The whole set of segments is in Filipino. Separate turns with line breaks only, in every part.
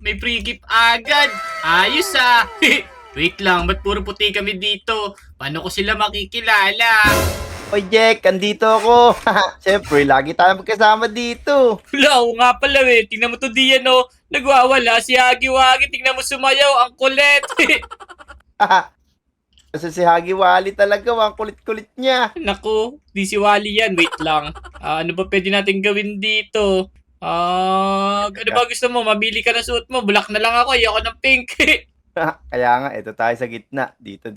may free gift agad. Ayos ah. Wait lang, ba't puro puti kami dito? Paano ko sila makikilala?
Oy, Jack, andito ako. Siyempre, lagi tayo magkasama dito.
Wala, oo nga pala eh. Tingnan mo to diyan oh. Nagwawala si Hagi-Wagi. Tingnan mo sumayaw. Ang kulit.
Kasi si Hagi Wally talaga, ang kulit-kulit niya.
Naku, di si Wally yan. Wait lang. Ano ba pwede natin gawin dito? Ano ba gusto mo? Mabili ka ng suot mo. Black na lang ako. Ayoko ng pink.
Kaya nga, ito tayo sa gitna. Dito.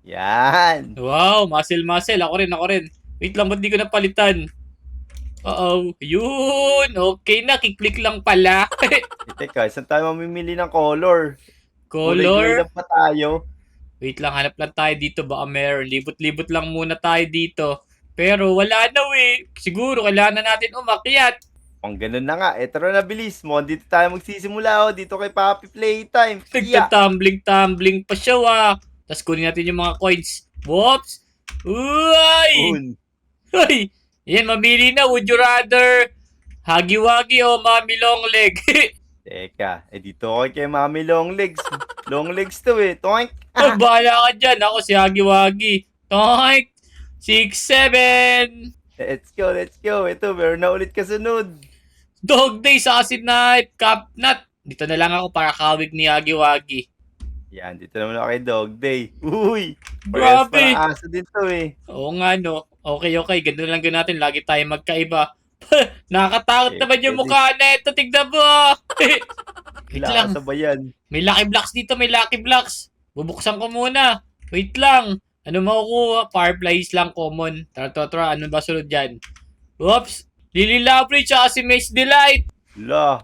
Yan.
Wow, muscle. Ako rin. Wait lang, ba't di ko napalitan? Uh-oh. Yun. Okay na, kiklik lang pala.
Teka, saan tayo mamimili ng color? Kulay
Color.
lang pa tayo.
Wait lang, hanap lang tayo dito. Baka meron. Libot-libot lang muna tayo dito. Pero wala na eh. Siguro kailangan na natin umakyat.
Ang ganun na nga. Tara na, bilis mo. Dito tayo magsisimula. Dito kay Papi Playtime. Yeah.
Nagtatumbling-tumbling pa siya Tapos kunin natin yung mga coins. Whoops! Uy!
Un.
Uy! Yan, mamili na. Would you rather Hagi-Wagi o Mami Long Leg?
Teka, dito ako kay Mami Long Legs. Long Legs to Toink.
Bahala ka dyan. Ako si Hagi-Wagi. Toink! 6, 7!
Let's go. Ito, meron na ulit kasunod.
Dog Day sa Acid Night! Capnut! Dito na lang ako para kawig ni Hagi-Wagi.
Yan, dito naman ako kay Dog Day. Uy!
Grabe!
Parehas asa din to
Oo nga no. Okay. Ganun lang gawin natin. Lagi tayo magkaiba. Nakakatakot naman yung
pwede.
mukha na ito. Tignan mo. Wait lang.
Sa bayan.
May Lucky Blocks dito. Bubuksan ko muna. Wait lang. Ano makukuha? Fireflies lang common. Tara. Ano ba sunod dyan? Oops. Lily Labridge tsaka si Maze Delight.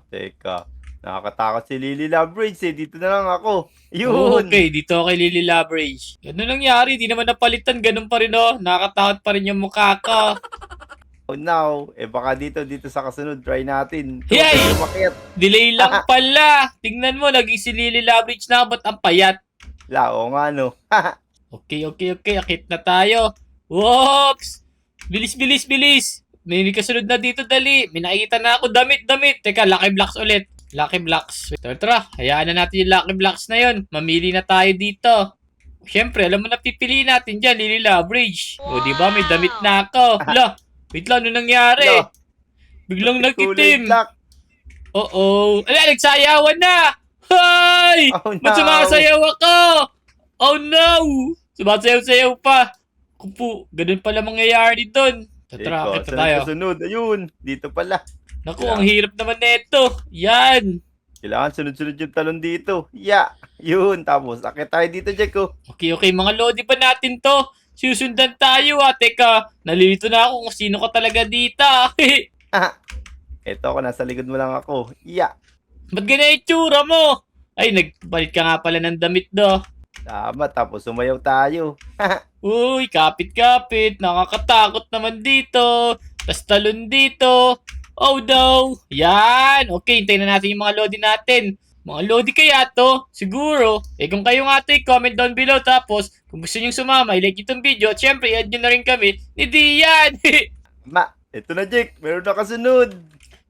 Teka. Nakakatakot si Lily Labridge Dito na lang ako. Yun!
Okay, dito kay Lily Labridge. Ano nangyari? Di naman napalitan. Ganun pa rin Nakakatakot pa rin yung mukha ko.
Oh no. Baka dito sa kasunod. Try natin.
Yay!
Umakyat.
Delay lang pala. Tingnan mo, naging si Lily Labridge na. Ba't ang payat?
Oo nga no.
Okay. Akit na tayo. Whoops! Bilis. May kasunod na dito, dali. May nakikita na ako. Damit. Teka, Lucky Blocks ulit. Lucky Blocks. Tara. Hayaan na natin yung Lucky Blocks na yun. Mamili na tayo dito. Siyempre, alam mo na pipiliin natin dyan, Lily Labridge. O, di ba? May damit na ako. Wait lang, ano nangyari? Biglang nagkitim. Oo. Nagsayawan na! Hay!
Oh, no.
Ba't sumasayaw ako? Oh no! Sumasayaw pa. Kupo, ganun pala mangyayari doon. Tara, akit na tayo.
Sunod. Ayun. Dito pala.
Naku, ang hirap naman neto. Yan.
Kailangan sunod-sunod yung talon dito. Yun. Tapos, akit tayo dito, Jack.
Okay. Mga lodi pa natin to. Susundan tayo Teka, nalilito na ako kung sino ka talaga dito.
Eto ako, nasa likod mo lang ako.
Ba't ganyan itsura mo? Ay, nagpalit ka nga pala ng damit
Tama, tapos sumayaw tayo.
Uy, kapit. Nakakatakot naman dito. Tas talon dito. Oh no. Yan. Okay, hintayin na natin yung mga lodi natin. Mga lodi kaya to? Siguro. Kung kayo nga comment down below. Tapos, kung gusto nyo sumama, i-like itong video. At syempre, i-add nyo na rin kami ni Dian.
Ito na, Jack. Meron na kasunod.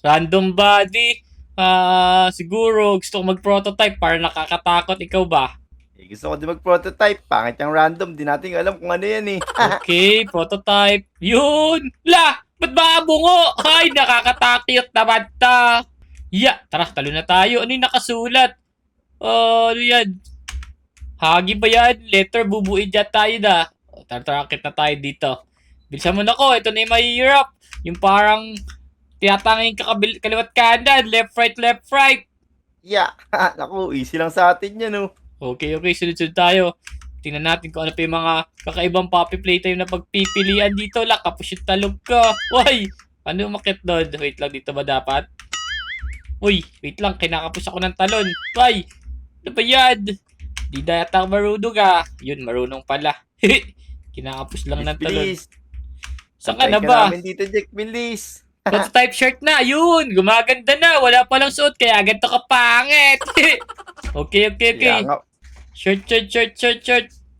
Random body. Siguro gusto ko mag-prototype para nakakatakot. Ikaw ba?
Gusto ko din mag-prototype. Pangit yung random. Di natin alam kung ano yan
Okay, prototype. Yun! Ba't ba bungo? Ay, nakakatakot naman ta. Tara, talo na tayo. Ano yung nakasulat? Ano yan? Hagi ba yan? Letter, bubuin dyan tayo na. Tara, akit na tayo dito. Bilisan mo na ko. Ito na yung mahirap. Yung parang tinatanging kaliwat kanan. Left, right.
Naku, easy lang sa atin yan
Okay. Sunod-sunod tayo. Tingnan natin kung ano pa yung mga kakaibang Poppy Playtime na pagpipilian dito. Kapos yung talog ka. Uy! Ano umakit doon? Wait lang, dito ba dapat? Uy, wait lang. Kinakapos ako ng talon. Uy! Ano ba yan? Di na yata marunong Yun, marunong pala. Kinakapos lang ng talon. Saan ka na ba?
Namin dito, Jack. Bilis.
Prototype shirt na. Yun! Gumaganda na. Wala palang suot kaya ganito ka pangit. Okay. Shirt.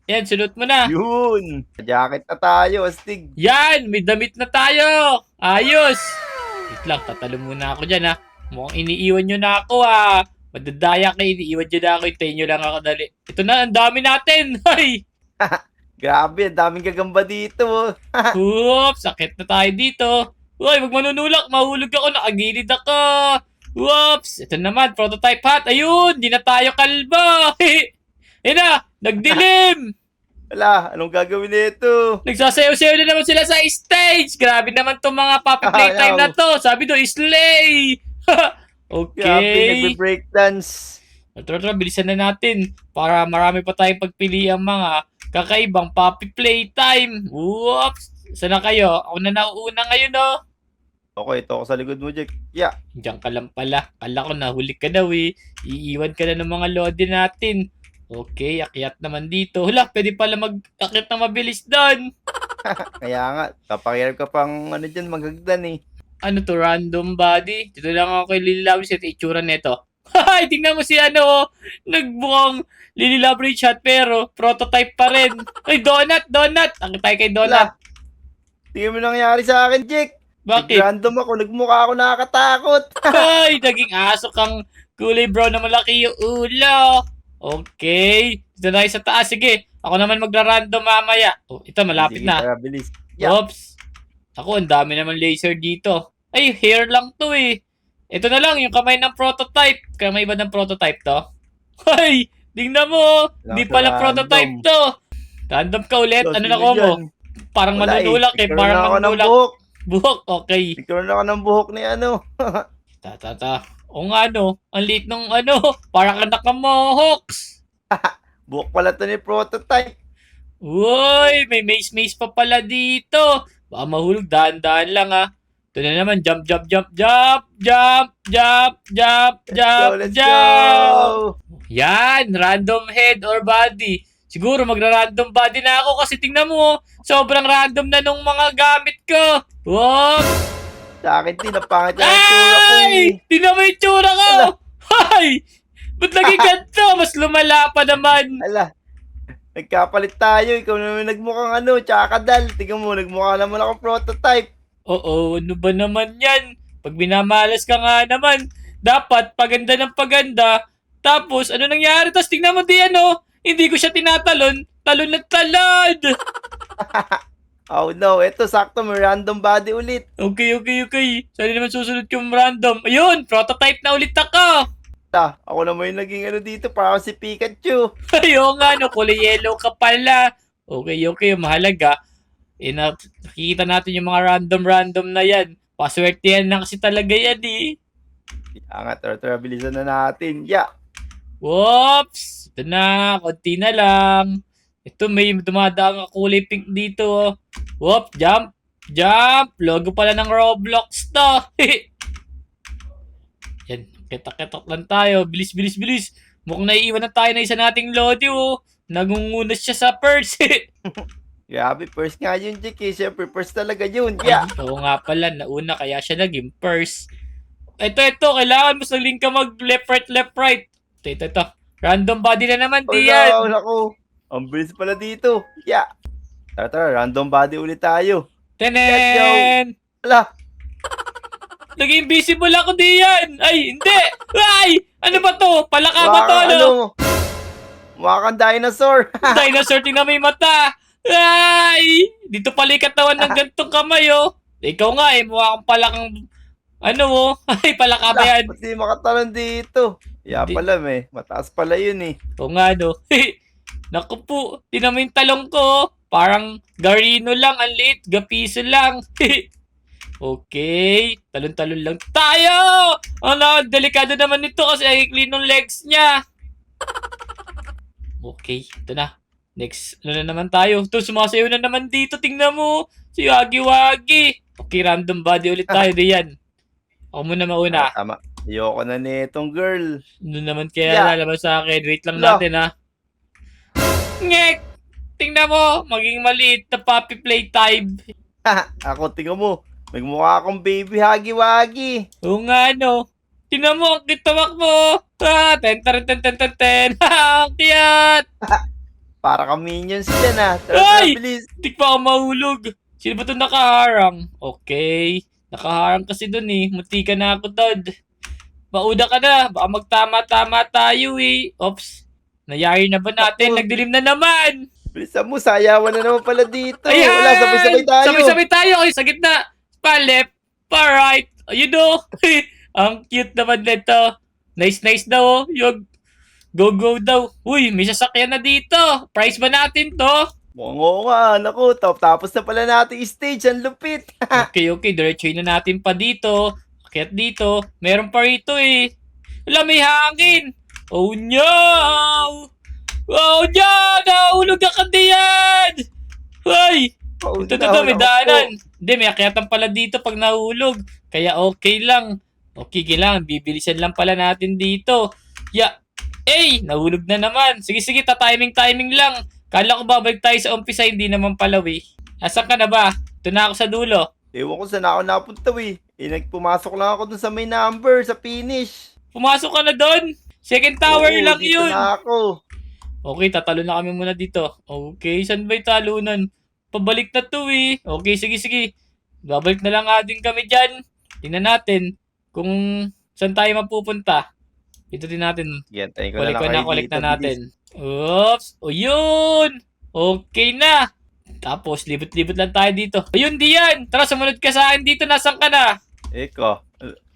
Yan, sunod mo na.
Yun. Jacket na tayo, astig.
Yan, may damit na tayo. Ayos. Wait lang, tatalo muna ako dyan Mukhang iniiwan nyo na ako Madadaya kayo, iniiwan nyo na ako. Hintayin nyo lang ako dali. Ito na, ang dami natin. Ay!
Grabe, ang daming gagamba dito.
Oops, sakit na tayo dito. Uy, wag manunulak, mahulog ako, nakagilid ako. Whoops, ito naman, prototype hat. Ayun, di na tayo kalbo. Ayun na, nagdilim.
Wala, anong gagawin nito?
Nagsasayaw-sayaw na naman sila sa stage. Grabe naman tong mga puppy playtime na to. Sabi do, slay.
Grabe,
Okay.
nagbe-breakdance.
Tara, bilisan na natin para marami pa tayong pagpili ang mga kakaibang puppy playtime. Whoops! Saan na kayo? Ako na nauuna ngayon, oh.
Okay, ito ako sa likod mo, Jack. Yeah.
Diyan ka lang pala. Kala ko nahuli ka daw, eh. Iiwan ka na ng mga lodi natin. Okay, akyat naman dito. Hala, pwede pala mag-akyat na mabilis doon.
Kaya nga, kapakirap ka pang ano dyan, maghagdan eh.
Ano to, random body? Dito lang ako kay Lily Love sa itsura neto. Hay, tingnan mo si ano, oh. Nagbukang Lily Love shot pero prototype pa rin. Ay, donut! Ang tayo kay donut.
Wala. Tingnan mo nangyari sa akin, Jack.
Bakit?
Random ako, nagmukha ako nakakatakot.
Ay, naging aso kang kulay brown na malaki yung ulo. Okay. Dito na tayo sa taas. Sige. Ako naman magra-random mamaya. Oh, ito, malapit
Sige,
na.
tara, bilis. Yeah.
Oops. Ako, ang dami naman laser dito. Ay, hair lang to eh. Ito na lang, yung kamay ng prototype. Kamay ba ng prototype to? Ay, tingnan mo. Hindi
Lang sa
pala
random.
prototype to. Random ka ulit. Ano na
Sino
ko mo?
dyan?
Parang
Wala
manunulak eh.
Nagkaroon
Parang
na ako ng
manunulak.
buhok.
Buhok, okay.
Nagkaroon na ako ng buhok ni ano.
Ta. O nga no, ang liit nung ano, parang ka nakamohoks.
Buhok pala to ni prototype.
Uy, may maze pa pala dito. Baka mahulog, dahan-dahan lang ah. Ito na naman, jump.
Let's go.
Yan, random head or body. Siguro magra-random body na ako kasi tingnan mo, sobrang random na nung mga gamit ko. Whoop!
Sa akin din, napangit yung tsura ko eh.
Ay! Tingnan mo yung tsura ko! Hay! Ba't naging ganito? Mas lumala pa naman.
Ala, nagkapalit tayo. Ikaw naman nagmukhang ano, tsakadal. Tingnan mo, nagmukha naman ako prototype.
Oo, ano ba naman yan? Pag minamalas ka nga naman, dapat paganda ng paganda. Tapos, ano nangyari? Tapos tingnan mo di ano, hindi ko siya tinatalon. Talon na talon!
Oh no, eto sakto, may random body ulit.
Okay. Saan naman susunod yung random? Ayun, prototype na ulit ako.
Ako naman yung naging ano dito, parang si Pikachu.
Ayun nga, no, kulay yellow ka pala. Okay, mahalaga. Nakikita natin yung mga random na yan. Paswerte yan na kasi talaga yan eh.
Angat, tara, bilisan na natin. Yeah.
Whoops! Ito na, konti na lang. Ito, may dumadaang kulay pink dito. Oh. Whoop, jump! Logo pala ng Roblox to. Yan, ketak lang tayo. Bilis. Mukhang naiiwan na tayo na isa nating Lodi, oh. Nangungunas siya sa purse.
Grabe, first nga yun, Jack eh. Siyempre, first talaga yun. Yeah.
Ay, oo nga pala, nauna kaya siya naging first. Ito, kailangan mo sa link ka mag left, right. Ito. Random body na naman, diyan.
Naku. Ang bilis pala dito. Yeah. Tara, random body ulit tayo.
Tenen!
Ala,
Naging invisible ako diyan! Ay, hindi! Ay! Ano ba to? Palaka ba to, ano?
Mukha kang dinosaur.
Dinosaur, tingnan mo yung mata! Ay! Dito pala yung katawan ng gantong kamay, oh. Ikaw nga, eh. Mukha kang palakang... Ano, oh? Ay, palaka ba yan?
Pati makatalon dito. Yeah,
Hindi.
pala, mataas pala yun eh.
Oo nga, no? Naku po, tingnan mo yung talong ko, oh. Parang garino lang, ang liit, gapiso lang. Okay, talon-talon lang tayo! Ano, delikado naman nito kasi ay clean ng legs niya. Okay, ito na. Next, ano na naman tayo? Ito, sumasayaw na naman dito, tingnan mo. Si Wagi-Wagi. Okay, random body ulit tayo, diyan. Ako muna mauna.
Tama. Ayoko na nitong girl.
Ano naman kaya lalabas sa akin? Wait lang natin, ha. Ngek! Tingnan mo, maging maliit na puppy playtime.
Ako, tingnan mo. Nagmukha akong baby hagi-wagi.
Oo nga, no. Tingnan mo, ang kitawak mo. Ten. Ang cute.
Para ka minions dyan
Ay!
bilis.
Di pa ako mahulog. Sino ba ito nakaharang? Okay. Nakaharang kasi dun eh. Munti ka na ako, Todd. mauna ka na. Baka magtama-tama tayo eh. Oops. Nayari na ba natin?
Ako.
Nagdilim na naman.
Bilisan mo, sayawan na naman pala dito.
Ayan!
Wala, sabay-sabay tayo.
Sabay-sabay tayo. Okay, sa gitna. Pa left, pa right. Ayun o. Ang cute naman nito. Nice daw oh. Yung go daw. Uy, may sasakyan na dito. Price ba natin to?
Oo nga, naku, tapos na pala natin stage, ang lupit.
Okay. Diretsuhin na natin pa dito. Akyat dito. Meron pa rito eh. Wala, may hangin. Oh no! Oh no! Nahulog ka diyan! Hoy! Ito, may daanan. Hindi, may akyatan pala dito pag nahulog. Kaya okay lang. Okay, kailangan. Bibilisan lang pala natin dito. Nahulog na naman. Sige, timing lang. Kala ko babalik tayo sa umpisa, hindi naman pala eh. Asan ka na ba? Ito na ako sa dulo.
Ewan ko saan ako napunta nagpumasok lang ako dun sa may number, sa finish.
Pumasok ka na doon. Second tower
Oo,
lang
dito
yun.
na ako.
Okay, tatalo na kami muna dito. Okay, saan ba yung talunan? Pabalik na to eh. Okay, sige. Babalik na lang nga din kami dyan. Tingnan natin kung saan tayo mapupunta. Ito din natin.
Yan, tayo ko na lang kayo
Collect
dito.
na natin. Oops! O yun! Okay na! Tapos, libot-libot lang tayo dito. Ayun, diyan! Tara, sumunod ka sa akin dito. Nasaan ka na?
Eko,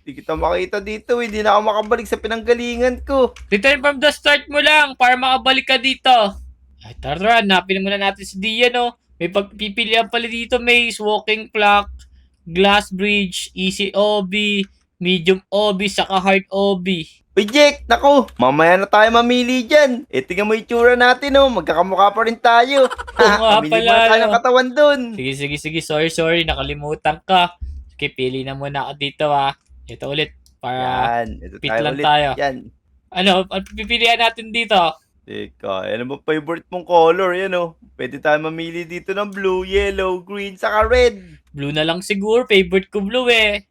di kita makita dito Hindi na ako makabalik sa pinanggalingan ko.
Return from the start mo lang para makabalik ka dito. Ay, tara, hanapin muna natin si Dian, oh. May pagpipilian pala dito. May walking plank, glass bridge, easy OB, medium OB, saka hard OB.
Uy, Jack, naku, mamaya na tayo mamili dyan. Tingnan mo yung tsura natin, magkakamukha pa rin tayo.
nga
Mamili
pala,
muna tayo ng katawan dun.
Sige. Sorry. Nakalimutan ka. Okay, pili na muna ako dito, ha. Ito ulit. Para
Yan, ito
fit
tayo
lang
ulit.
tayo.
Yan.
Ano pipilian natin dito?
Teka, ano ba favorite mong color? Pwede tayo mamili dito ng blue, yellow, green, saka red.
Blue na lang siguro. Favorite ko blue eh.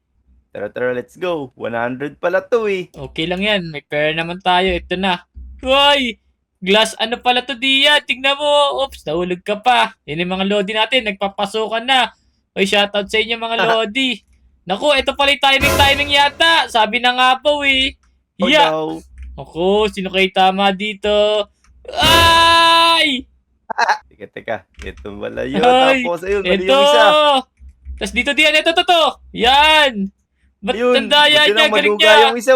Tara, let's go. 100 pala to
Okay lang yan. May pera naman tayo. Ito na. Uy! Glass ano pala to diyan? Tingnan mo. Oops, nahulog ka pa. Yan yung mga lodi natin. Nagpapasukan na. Uy, shoutout sa inyo mga lodi. Naku, ito pala yung timing yata. Sabi na nga po eh.
Oh
Yeah.
no.
Ako, sino kayo tama dito? Ay!
Teka. Ito pala yun.
Ay,
Tapos ayun, mali
ito!
yung isa.
Tapos dito diyan. Ito. Yan! Ba't
Ayun,
tandaya
buti
niya?
lang
Galing
maduga
niya.
yung isa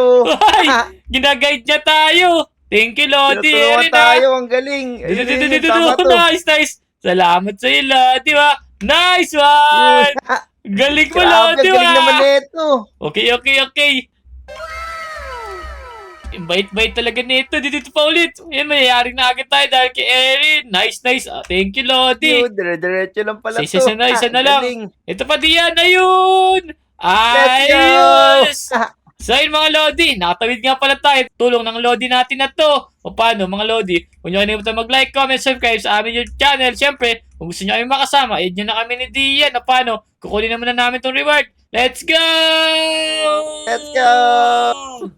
Ay! Ginaguide niya tayo. Thank you, Lodi.
Tinutulungan
Ayun na.
tayo, ang galing. Ayun, tama to.
Nice. Salamat sa iyo, Lodi. Nice one! Galing mo,
Grabe,
Lodi.
ang galing naman nito.
Okay. Bait-bait talaga nito. Dito pa ulit. Ayan, mayayari na agad tayo dahil kay Erin. Nice. Thank you, Lodi.
Yun, dire-diretso lang pala to.
Isa na lang.
Galing.
Ito pa diyan. Ayun!
Let's go!
Ayos! So yun mga Lodi, nakatawid nga pala tayo. Tulong ng Lodi natin na to. O paano mga Lodi? Kung nyo kanimutan mag-like, comment, subscribe sa amin yung channel. Siyempre, kung gusto nyo kami makasama, add nyo na kami ni Dian. O paano? Kukunin naman na namin tong reward. Let's go!
Let's go!